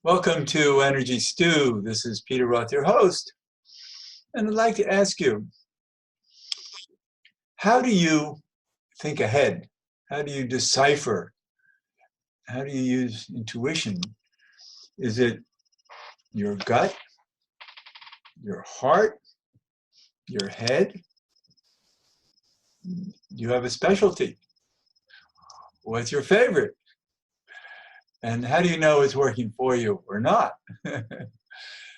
Welcome to Energy Stew. This is Peter Roth, your host. And I'd like to ask you, how do you think ahead? How do you decipher? How do you use intuition? Is it your gut, your heart, your head? Do you have a specialty? What's your favorite? And how do you know it's working for you or not?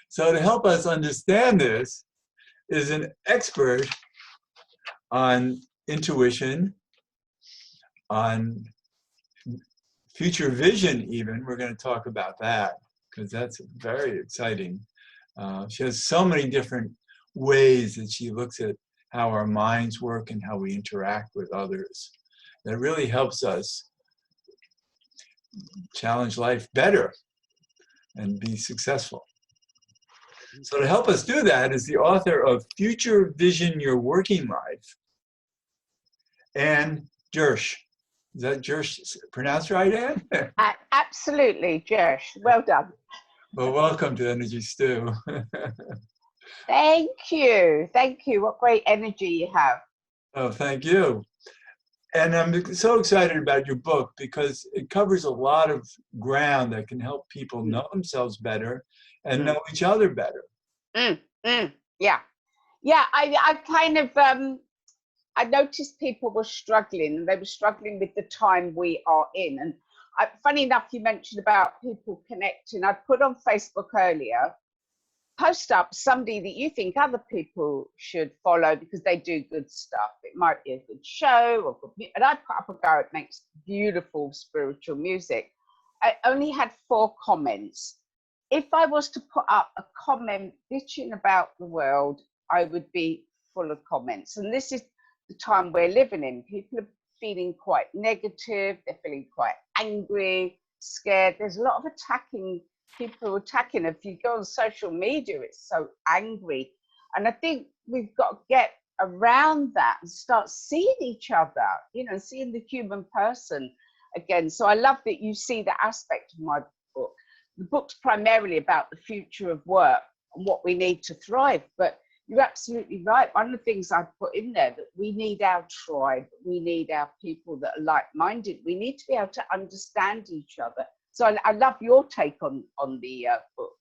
So to help us understand this is an expert on intuition, on future vision even. We're going to talk about that because that's very exciting. She has so many different ways that she looks at how our minds work and how we interact with others. That really helps us challenge life better and be successful. So to help us do that is the author of Future Vision Your Working Life, Anne Jirsch. Is that Jirsch pronounced right, Anne? Absolutely, Jirsch. Well done. Well, welcome to Energy Stew. Thank you. Thank you. What great energy you have. Oh, thank you. And I'm so excited about your book because it covers a lot of ground that can help people know themselves better and know each other better. Yeah. Yeah, I kind of, I noticed people were struggling, and they were struggling with the time we are in. And funny enough, you mentioned about people connecting. I put on Facebook earlier, post up somebody that you think other people should follow because they do good stuff. It might be a good show or good, and I put up a guy that makes beautiful spiritual music. I only had 4 comments. If I was to put up a comment bitching about the world, I would be full of comments. And this is the time we're living in. People are feeling quite negative. They're feeling quite angry, scared. There's a lot of attacking. People attacking. If you go on social media, it's so angry. And I think we've got to get around that and start seeing each other, you know, seeing the human person again. So I love that you see that aspect of my book. The book's primarily about the future of work and what we need to thrive. But you're absolutely right. One of the things I put in there, that we need our tribe. We need our people that are like-minded. We need to be able to understand each other. So I love your take on the book.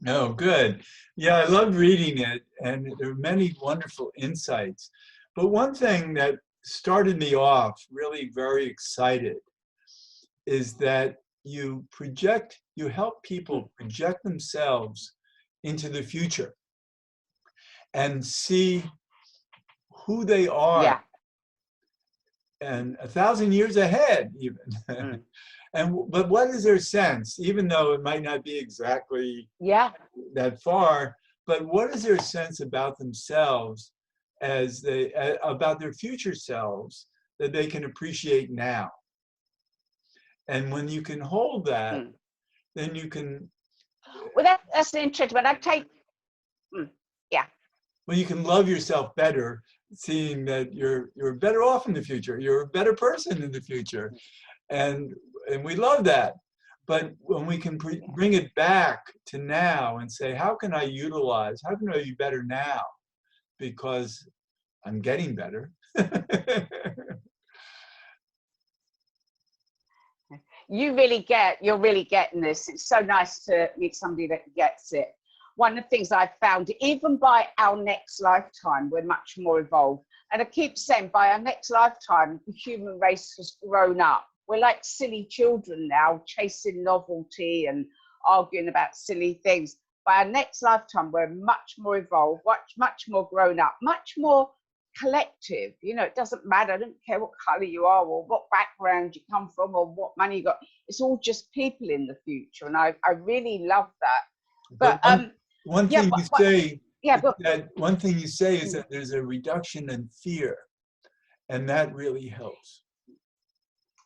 Oh, good. Yeah, I love reading it, and there are many wonderful insights. But one thing that started me off really very excited is that you help people project themselves into the future and see who they are, and 1,000 years ahead even. But what is their sense, even though it might not be exactly that far, but what is their sense about themselves about their future selves that they can appreciate now? And when you can hold that, then you can. Well, that's interesting. When I take, well, you can love yourself better, seeing that you're better off in the future. You're a better person in the future, and we love that. But when we can bring it back to now and say, how can I be better now? Because I'm getting better. You're really getting this. It's so nice to meet somebody that gets it. One of the things I've found, even by our next lifetime, we're much more evolved. And I keep saying, by our next lifetime, the human race has grown up. We're like silly children now, chasing novelty and arguing about silly things. By our next lifetime, we're much more evolved, much more grown up, much more collective. You know, it doesn't matter. I don't care what color you are or what background you come from or what money you got. It's all just people in the future. And I really love that. But one thing you say is that there's a reduction in fear, and that really helps.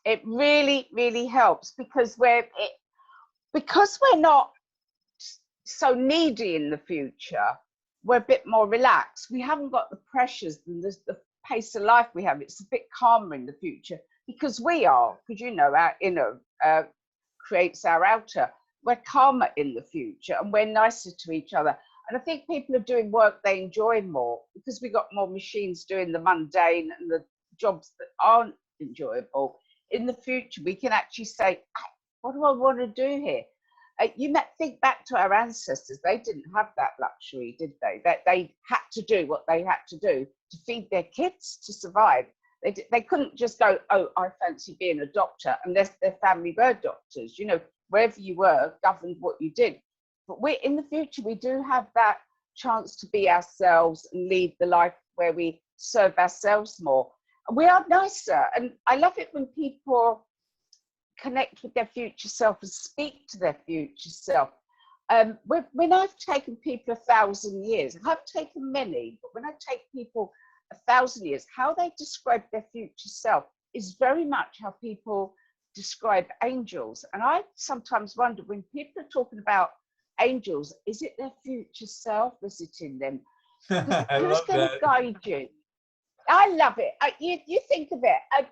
It really, really helps because we're not so needy in the future. We're a bit more relaxed. We haven't got the pressures and the pace of life we have. It's a bit calmer in the future because you know, our inner creates our outer. we're calmer in the future and we're nicer to each other. And I think people are doing work they enjoy more because we got more machines doing the mundane and the jobs that aren't enjoyable. In the future, we can actually say, what do I want to do here? You might think back to our ancestors. They didn't have that luxury, did they? That they had to do what they had to do to feed their kids to survive. They couldn't just go, oh, I fancy being a doctor, unless their family were doctors. You know, wherever you were governed what you did. But in the future, we do have that chance to be ourselves and lead the life where we serve ourselves more. And we are nicer. And I love it when people connect with their future self and speak to their future self. When I've taken people 1,000 years, I've taken many, but when I take people 1,000 years, how they describe their future self is very much how people describe angels. And I sometimes wonder, when people are talking about angels, is it their future self? Is it in them? Who's going to guide you? I love it. You think of it.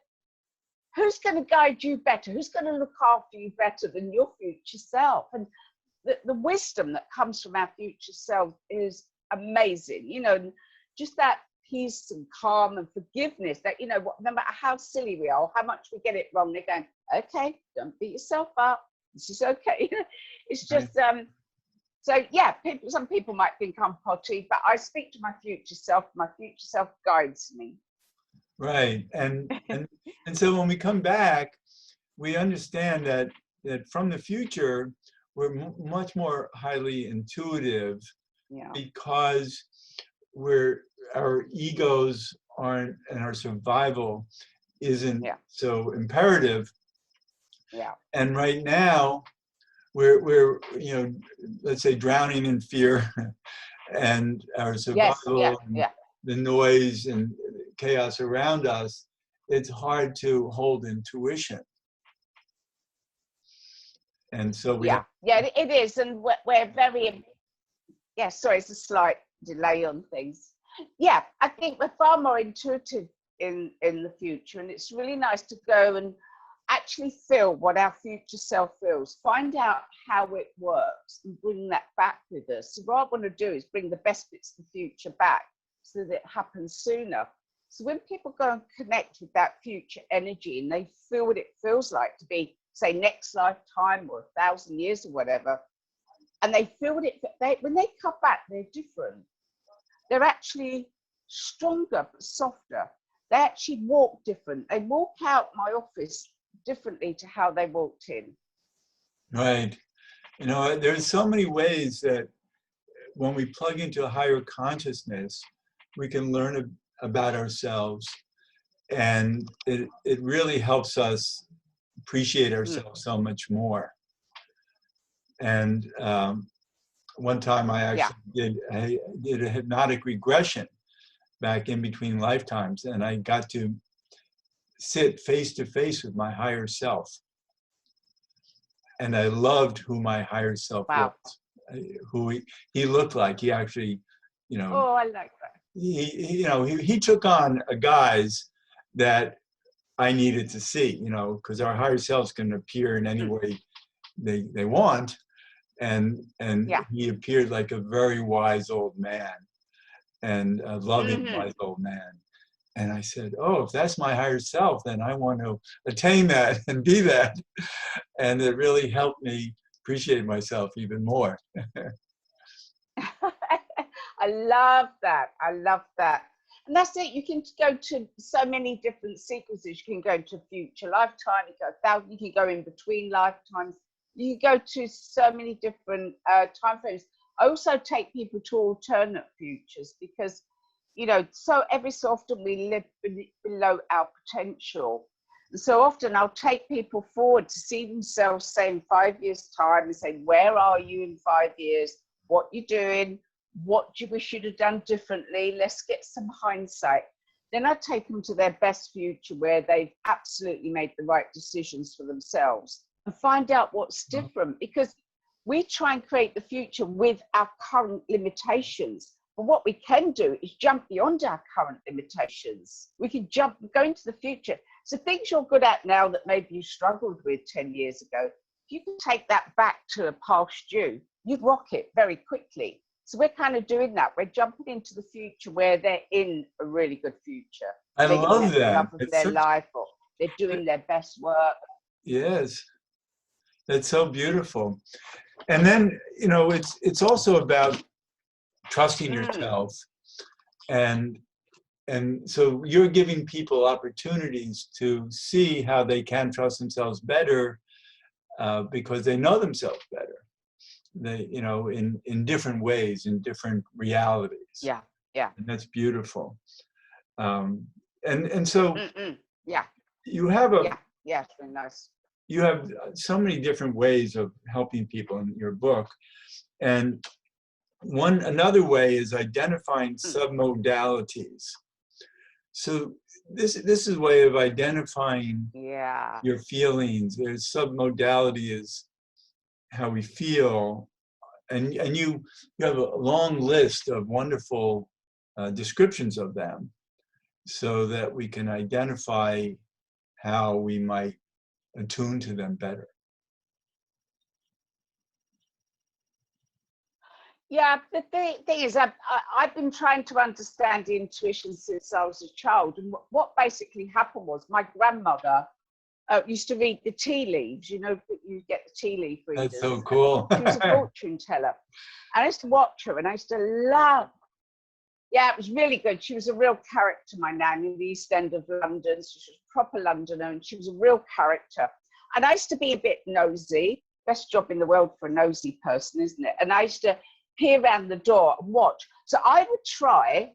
Who's going to guide you better? Who's going to look after you better than your future self? And the wisdom that comes from our future self is amazing. You know, just that peace and calm and forgiveness that, you know, no matter how silly we are, how much we get it wrong, they're going, okay, don't beat yourself up. This is okay. It's just, so yeah, some people might think I'm potty, but I speak to my future self. My future self guides me. Right. And so when we come back, we understand that from the future, we're much more highly intuitive, because our egos aren't, and our survival isn't so imperative. And right now, we're you know, let's say drowning in fear and our survival, and the noise and chaos around us. It's hard to hold intuition. And so it is. And we're very, sorry, it's a slight delay on things. Yeah, I think we're far more intuitive in the future, and it's really nice to go and actually feel what our future self feels, find out how it works and bring that back with us. So what I want to do is bring the best bits of the future back so that it happens sooner. So when people go and connect with that future energy and they feel what it feels like to be, say, next lifetime or 1,000 years or whatever, and they feel what when they come back, they're different. They're actually stronger but softer. They actually walk different. They walk out my office differently to how they walked in. Right. You know, there's so many ways that when we plug into a higher consciousness, we can learn about ourselves, and it really helps us appreciate ourselves so much more. And one time I actually did a hypnotic regression back in between lifetimes, and I got to sit face to face with my higher self. And I loved who my higher self was, who he looked like. He actually, you know, I like that. He took on a guise that I needed to see, you know, because our higher selves can appear in any way they want. And he appeared like a very wise old man, and a loving wise old man. And I said, oh, if that's my higher self, then I want to attain that and be that. And it really helped me appreciate myself even more. I love that. I love that. And that's it. You can go to so many different sequences. You can go to future lifetime. You can go in between lifetimes. You can go to so many different time frames. I also take people to alternate futures because, you know, so every so often we live below our potential. And so often I'll take people forward to see themselves, say, in 5 years' time, and say, where are you in 5 years? What you doing? What do you wish you'd have done differently? Let's get some hindsight. Then I take them to their best future where they've absolutely made the right decisions for themselves and find out what's different, because we try and create the future with our current limitations. But what we can do is jump beyond our current limitations. We can go into the future. So things you're good at now that maybe you struggled with 10 years ago, if you can take that back to a past you, you'd rock it very quickly. So we're kind of doing that. We're jumping into the future where they're in a really good future. I They're love the that. love of their life, or they're doing their best work. Yes, that's so beautiful. And then, you know, it's also about trusting yourself. And so you're giving people opportunities to see how they can trust themselves better, because they know themselves better. They, you know, in different ways, in different realities. Yeah, yeah. And that's beautiful. And so yeah, you have yeah, it's been nice. You have so many different ways of helping people in your book. And another way is identifying submodalities. So this is a way of identifying your feelings. There's submodality is how we feel, and you have a long list of wonderful descriptions of them, so that we can identify how we might attune to them better. Yeah, the thing is, I've been trying to understand intuition since I was a child. And what basically happened was my grandmother used to read the tea leaves. You know, you get the tea leaf readers. That's so cool. She was a fortune teller. And I used to watch her, and I used to love. Yeah, it was really good. She was a real character, my nan, in the East End of London. So she was a proper Londoner, and she was a real character. And I used to be a bit nosy. Best job in the world for a nosy person, isn't it? And I used to peer around the door and watch. So I would try,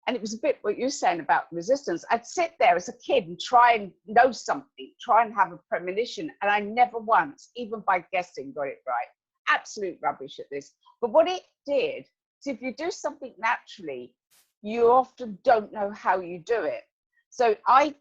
and it was a bit what you're saying about resistance. I'd sit there as a kid and try and know something, try and have a premonition, and I never once, even by guessing, got it right. Absolute rubbish at this. But what it did is, if you do something naturally, you often don't know how you do it. So I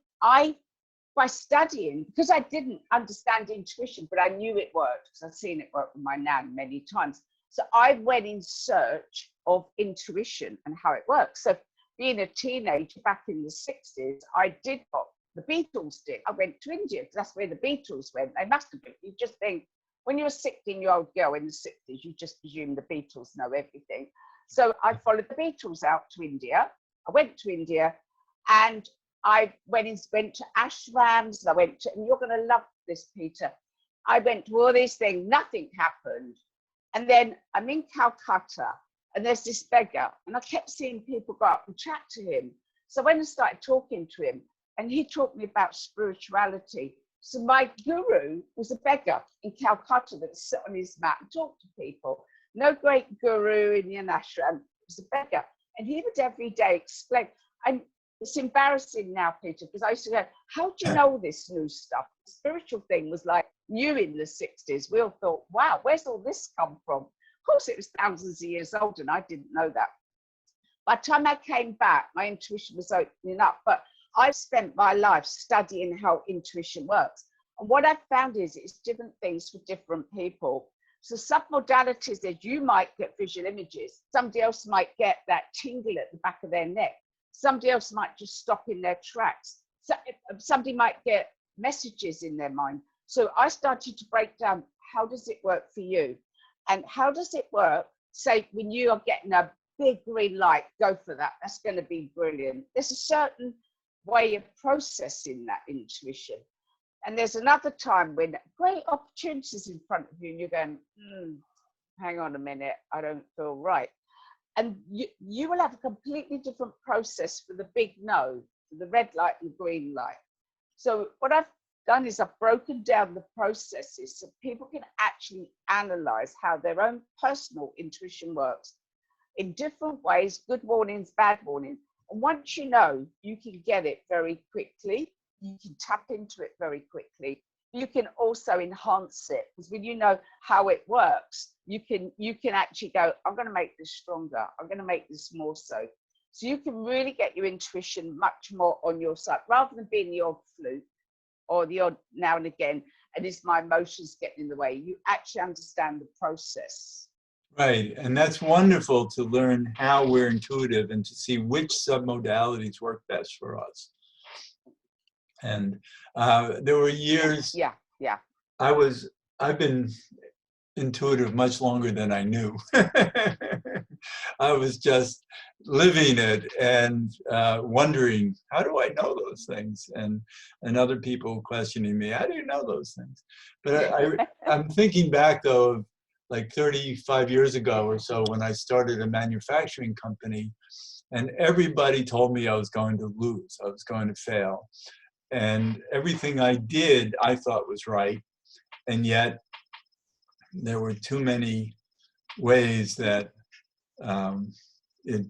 by studying, because I didn't understand intuition, but I knew it worked because I'd seen it work with my nan many times. So I went in search of intuition and how it works. So being a teenager back in the 60s, I did what the Beatles did. I went to India because that's where the Beatles went. They must have been. You just think, when you're a 16-year-old girl in the 60s, you just presume the Beatles know everything. So I followed the Beatles out to India. I went to India, and I went to ashrams. And and you're going to love this, Peter. I went to all these things. Nothing happened. And then I'm in Calcutta, and there's this beggar, and I kept seeing people go up and chat to him. So when I started talking to him, and he taught me about spirituality. So my guru was a beggar in Calcutta that would sit on his mat and talk to people. No great guru in the ashram, was a beggar. And he would every day explain. And it's embarrassing now, Peter, because I used to go, how do you know this new stuff? The spiritual thing was like new in the 60s. We all thought, wow, where's all this come from? Of course, it was thousands of years old, and I didn't know that. By the time I came back, my intuition was opening up. But I've spent my life studying how intuition works. And what I've found is it's different things for different people. So submodalities is you might get visual images. Somebody else might get that tingle at the back of their neck. Somebody else might just stop in their tracks. So somebody might get messages in their mind. So I started to break down, how does it work for you? And how does it work, say, when you are getting a big green light, go for that. That's going to be brilliant. There's a certain way of processing that intuition. And there's another time when great opportunities in front of you, and you're going, hang on a minute, I don't feel right. And you will have a completely different process for the big no, for the red light and the green light. So what I've done is I've broken down the processes so people can actually analyze how their own personal intuition works in different ways, good warnings, bad warnings. And once you know, you can get it very quickly. You can tap into it very quickly. You can also enhance it, because when you know how it works, you can actually go, I'm going to make this stronger. I'm going to make this more so. So you can really get your intuition much more on your side, rather than being the odd fluke or the odd now and again, and is my emotions getting in the way? You actually understand the process. Right, and that's wonderful to learn how we're intuitive and to see which submodalities work best for us. And there were years, yeah. I was I've been intuitive much longer than I knew. I was just living it and wondering, how do I know those things? And other people questioning me, how do you know those things? But I'm thinking back though, of like 35 years ago or so when I started a manufacturing company, and everybody told me I was going to lose, I was going to fail. And everything I did, I thought was right. And yet there were too many ways that it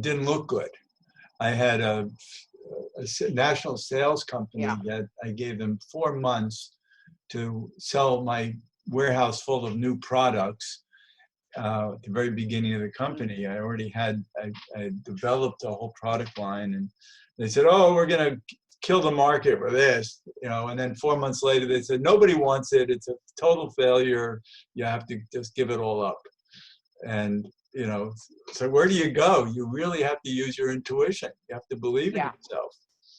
didn't look good. I had a national sales company that I gave them 4 months to sell my warehouse full of new products. At the very beginning of the company, I already had, I developed a whole product line, and they said, oh, we're going to kill the market for this, you know, and then 4 months later they said, nobody wants it, it's a total failure, you have to just give it all up. And, you know, so where do you go? You really have to use your intuition. You have to believe in yourself.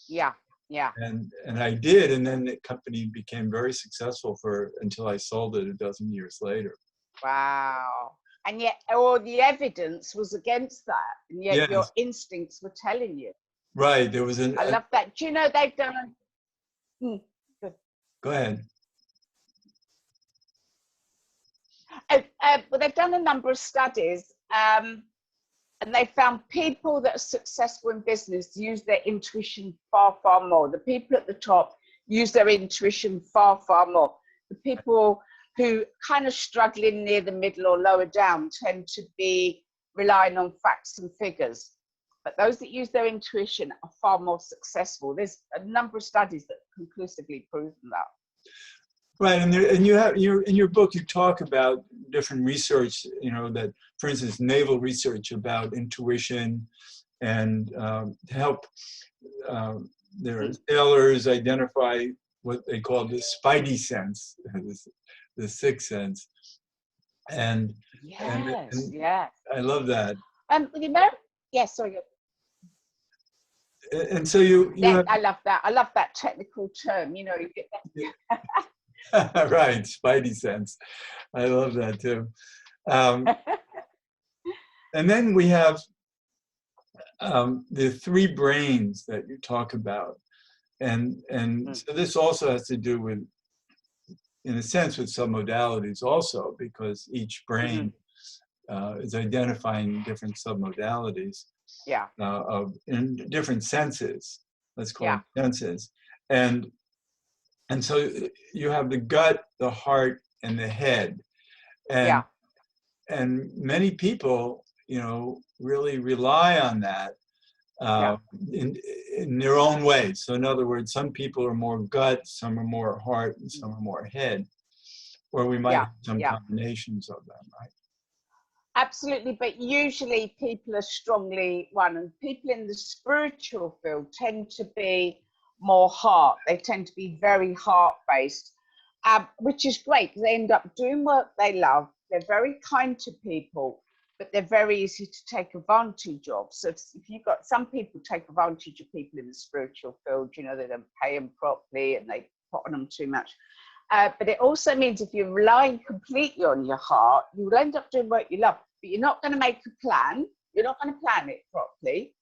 Yeah, yeah. And I did, and then the company became very successful until I sold it a dozen years later. Wow. And yet all the evidence was against that, and yet your Yes. instincts were telling you. Right. There was I love that. Do you know they've done Go ahead. well, they've done a number of studies, and they found people that are successful in business use their intuition far, far more. The people at the top use their intuition far, far more. The people who kind of struggling near the middle or lower down tend to be relying on facts and figures. But those that use their intuition are far more successful. There's a number of studies that conclusively proven that. Right, and you have in your book you talk about different research, you know, that, for instance, naval research about intuition, and to help their sailors identify what they call the spidey sense, the sixth sense, and I love that. You know, yes, sorry. And so you have, I love that. I love that technical term. You know, you get that. right, spidey sense. I love that too. And then we have the 3 brains that you talk about, and so this also has to do with, in a sense, with submodalities also, because each brain is identifying different submodalities in different senses. Let's call them senses, and so you have the gut, the heart, and the head, and many people, you know, really rely on that in their own way. So in other words, some people are more gut, some are more heart, and some are more head, or we might have some combinations of them, right? Absolutely, but usually people are strongly one, and people in the spiritual field tend to be more heart. They tend to be very heart-based, which is great because they end up doing work they love. They're very kind to people, but they're very easy to take advantage of. So if you've got, some people take advantage of people in the spiritual field, you know, they don't pay them properly and they put on them too much. But it also means if you're relying completely on your heart, you will end up doing what you love, but you're not going to make a plan. You're not going to plan it properly.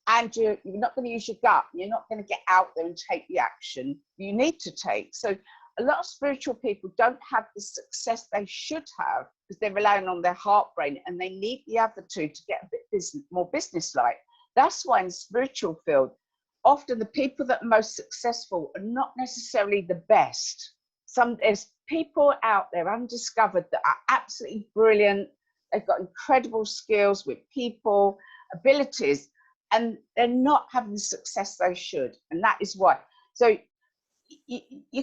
And you're not going to use your gut. You're not going to get out there and take the action you need to take. So a lot of spiritual people don't have the success they should have because they're relying on their heart brain, and they need the other two to get a bit more business-like. That's why in the spiritual field, often the people that are most successful are not necessarily the best. There's people out there undiscovered that are absolutely brilliant. They've got incredible skills with people, abilities, and they're not having the success they should. And that is why. So,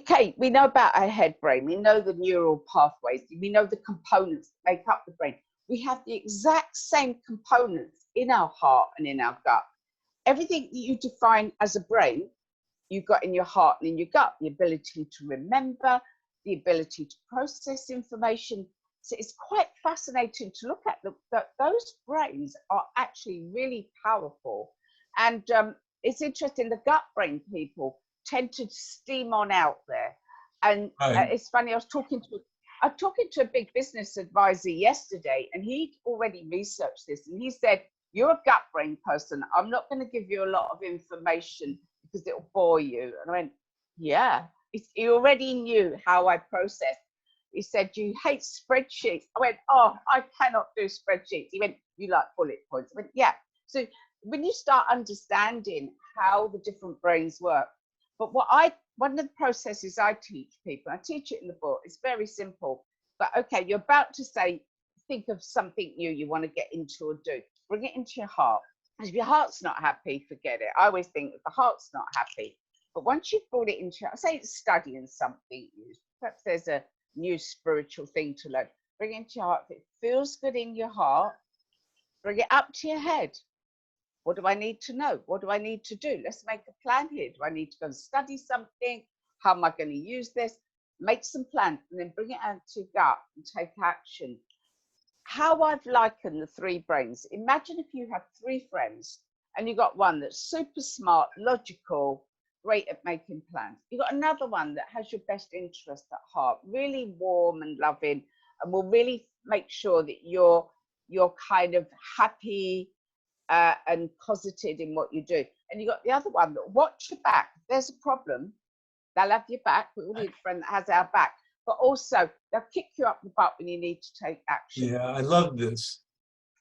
Kate, we know about our head brain. We know the neural pathways. We know the components that make up the brain. We have the exact same components in our heart and in our gut. Everything that you define as a brain, you've got in your heart and in your gut. The ability to remember, the ability to process information. So it's quite fascinating to look at that those brains are actually really powerful. And it's interesting, the gut brain people tend to steam on out there. And Right. it's funny, I was talking to a big business advisor yesterday, and he'd already researched this, and he said, "You're a gut brain person. I'm not going to give you a lot of information because it'll bore you." And I went, "Yeah." He already knew how I process. He said, "You hate spreadsheets." I went, "Oh, I cannot do spreadsheets." He went, "You like bullet points." I went, "Yeah." So when you start understanding how the different brains work, but one of the processes I teach people, I teach it in the book, it's very simple. But okay, you're about to say, think of something new you want to get into or do. Bring it into your heart. If your heart's not happy, forget it. I always think if the heart's not happy, but once you've brought it into, say it's studying something new, perhaps there's a new spiritual thing to learn, bring it into your heart. If it feels good in your heart, bring it up to your head. What do I need to know? What do I need to do? Let's make a plan here. Do I need to go and study something? How am I going to use this? Make some plans and then bring it out to your gut and take action. How I've likened the three brains. Imagine if you have three friends and you got one that's super smart, logical, great at making plans. You got another one that has your best interest at heart, really warm and loving, and will really make sure that you're kind of happy and positive in what you do. And you got the other one that watch your back. If there's a problem, they'll have your back. We all need a friend that has our back. But also, they'll kick you up the butt when you need to take action. Yeah, I love this.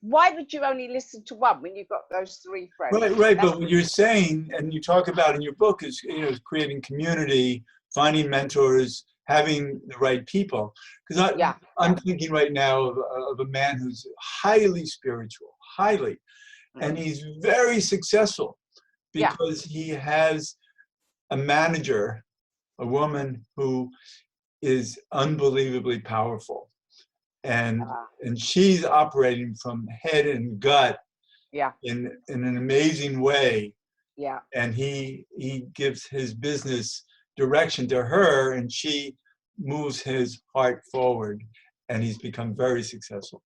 Why would you only listen to one when you've got those three friends? Right, right. But what you're saying, and you talk about in your book, is creating community, finding mentors, having the right people. Because I'm thinking right now of a man who's highly spiritual, highly, and he's very successful because he has a manager, a woman who is unbelievably powerful, and she's operating from head and gut in an amazing way. And he gives his business direction to her, and she moves his heart forward, and he's become very successful.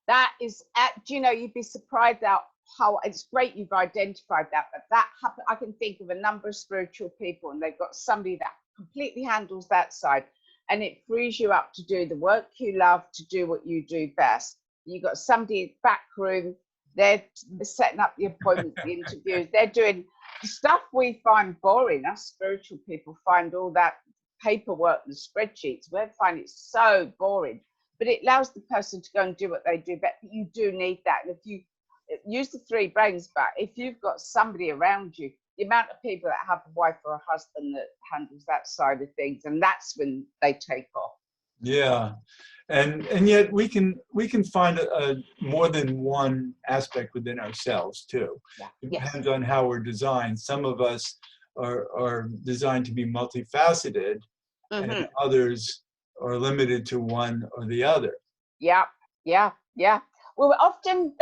That is, you'd be surprised at how it's great you've identified that, but that happen. I can think of a number of spiritual people, and they've got somebody that completely handles that side, and it frees you up to do the work you love, to do what you do best. You've got somebody in the back room, they're setting up the appointments, the interviews, they're doing the stuff we find boring. Us spiritual people find all that paperwork and spreadsheets, we find it so boring, but it allows the person to go and do what they do. But you do need that. And if you use the three brains back, if you've got somebody around you, the amount of people that have a wife or a husband that handles that side of things, and that's when they take off. Yeah, and yet we can find a more than one aspect within ourselves too. It depends on how we're designed. Some of us are designed to be multifaceted, and others are limited to one or the other. Yeah. Well, often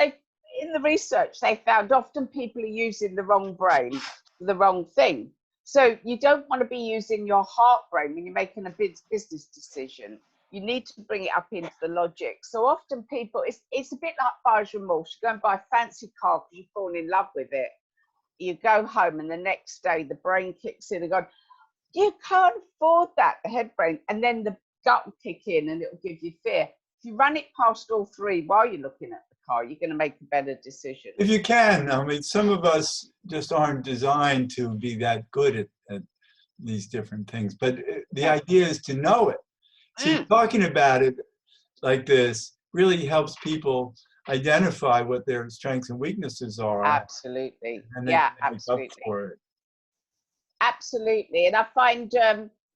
in the research they found often people are using the wrong brain for the wrong thing. So you don't want to be using your heart brain when you're making a business decision. You need to bring it up into the logic. So often people, it's a bit like buyer's remorse. You go and buy a fancy car because you fall in love with it. You go home and the next day the brain kicks in and goes, you can't afford that, the head brain, and then the gut will kick in and it'll give you fear. If you run it past all three while you're looking at the car, you're going to make a better decision. If you can. I mean, some of us just aren't designed to be that good at these different things. But the idea is to know it. See, talking about it like this really helps people identify what their strengths and weaknesses are. Absolutely. And absolutely. Up for it. Absolutely. And I find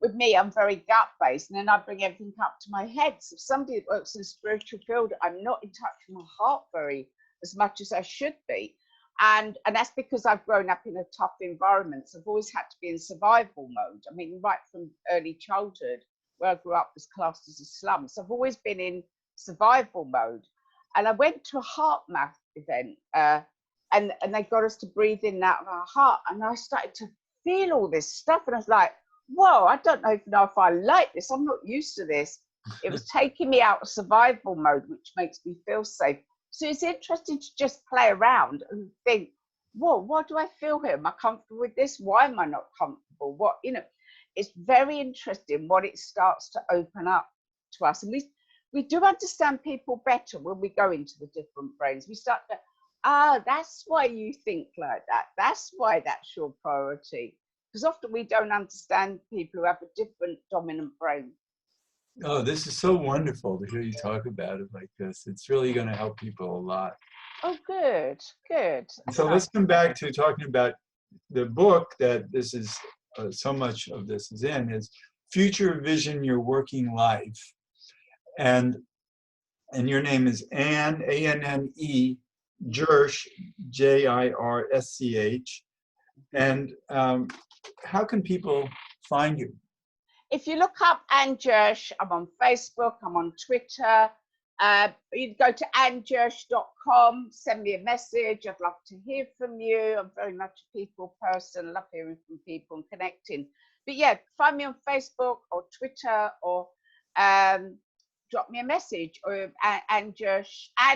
with me, I'm very gut based, and then I bring everything up to my head. So if somebody that works in the spiritual field, I'm not in touch with my heart very as much as I should be. And that's because I've grown up in a tough environment. So I've always had to be in survival mode. I mean, right from early childhood, where I grew up was classed as a slum. So I've always been in survival mode. And I went to a heart math event and they got us to breathe in that of our heart. And I started to feel all this stuff. And I was like, whoa, I don't even know if I like this. I'm not used to this. It was taking me out of survival mode, which makes me feel safe. So it's interesting to just play around and think, whoa, what do I feel here? Am I comfortable with this? Why am I not comfortable? it's very interesting what it starts to open up to us. And we do understand people better when we go into the different brains. We start to, that's why you think like that. That's why that's your priority. Because often we don't understand people who have a different dominant brain. Oh, this is so wonderful to hear you talk about it like this. It's really going to help people a lot. Oh, good, good. So let's come back to talking about the book that this is, so much of this is in, is Future Vision Your Working Life. And your name is Anne, A-N-N-E, Jirsch, J-I-R-S-C-H. And how can people find you? If you look up Anne Jirsch, I'm on Facebook, I'm on Twitter. You can go to annejirsch.com, send me a message. I'd love to hear from you. I'm very much a people person. I love hearing from people and connecting. But yeah, find me on Facebook or Twitter, or drop me a message, or Anne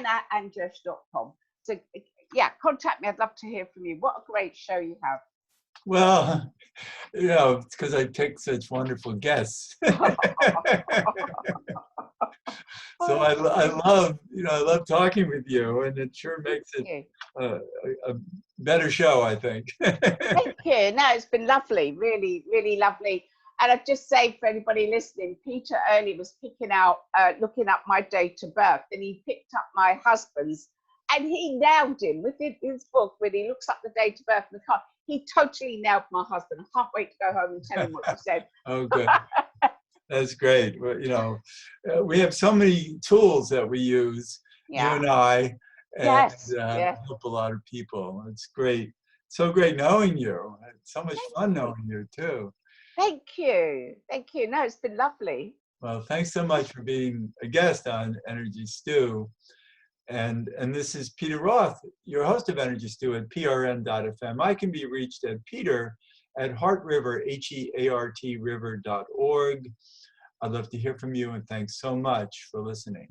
at annejirsch.com. So yeah, contact me. I'd love to hear from you. What a great show you have. Well, you know, it's because I pick such wonderful guests. So I love, you know, I love talking with you, and it sure makes it a better show, I think. Thank you. No, it's been lovely, really, really lovely. And I'd just say for anybody listening, Peter earlier was looking up my date of birth, and he picked up my husband's, and he nailed him with his book. When he looks up the date of birth in the car, he totally nailed my husband. I can't wait to go home and tell him what you said. Oh, good. That's great. Well, you know, we have so many tools that we use, you and I, and help a lot of people. It's great. So great knowing you. It's so much fun knowing you too. Thank you. Thank you. No, it's been lovely. Well, thanks so much for being a guest on Energy Stew. And this is Peter Roth, your host of Energy Stew at prn.fm. I can be reached at peter@heartriver, HEART river.org. I'd love to hear from you, and thanks so much for listening.